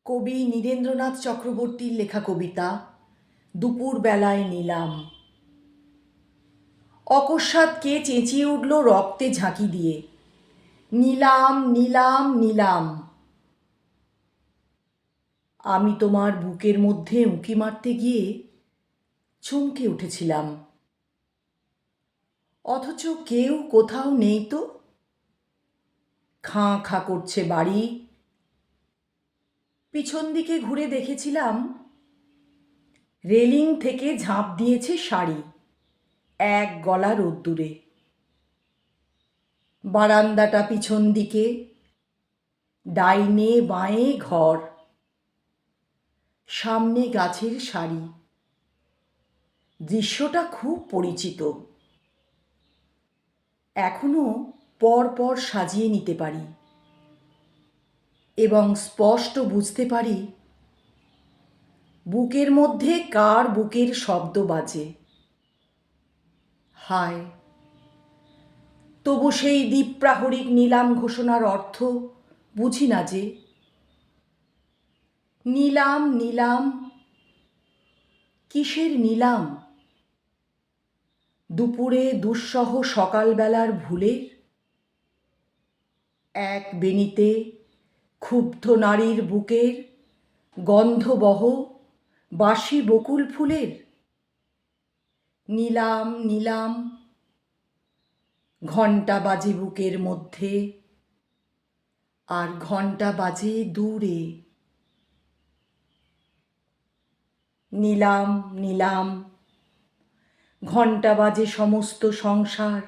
কবি নীরেন্দ্রনাথ চক্রবর্তীর লেখা কবিতা দুপুরবেলায় নিলাম। অকস্মাৎ কে চেঁচিয়ে উঠল রক্তে ঝাঁকি দিয়ে, নিলাম নিলাম নিলাম। আমি তোমার বুকের মধ্যে উঁকি মারতে গিয়ে চমকে উঠেছিলাম, অথচ কেউ কোথাও নেই তো। খাঁ খাঁ করছে বাড়ি। পিছন দিকে ঘুরে দেখেছিলাম রেলিং থেকে ঝাঁপ দিয়েছে শাড়ি, এক গলা রোদ্দুরে। বারান্দাটা পিছন দিকে, ডাইনে বাঁয়ে ঘর, সামনে গাছের সারি। দৃশ্যটা খুব পরিচিত, এখনো পর পর সাজিয়ে নিতে পারি এবং স্পষ্ট বুঝতে পারি বুকের মধ্যে কার বুকের শব্দ বাজে। হায়, তবু সেই দ্বীপ্রাহরিক নিলাম ঘোষণার অর্থ বুঝি না যে। নিলাম নিলাম, কিসের নিলাম? দুপুরে দুঃসহ সকালবেলার ভুলের? এক বেনিতে ক্ষুব্ধ নারীর বুকের গন্ধবহ বাসি বকুল ফুলের? নিলাম নিলাম, ঘণ্টা বাজে বুকের মধ্যে, আর ঘণ্টা বাজে দূরে। নিলাম নিলাম, ঘণ্টা বাজে সমস্ত সংসার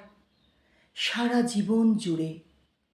সারা জীবন জুড়ে।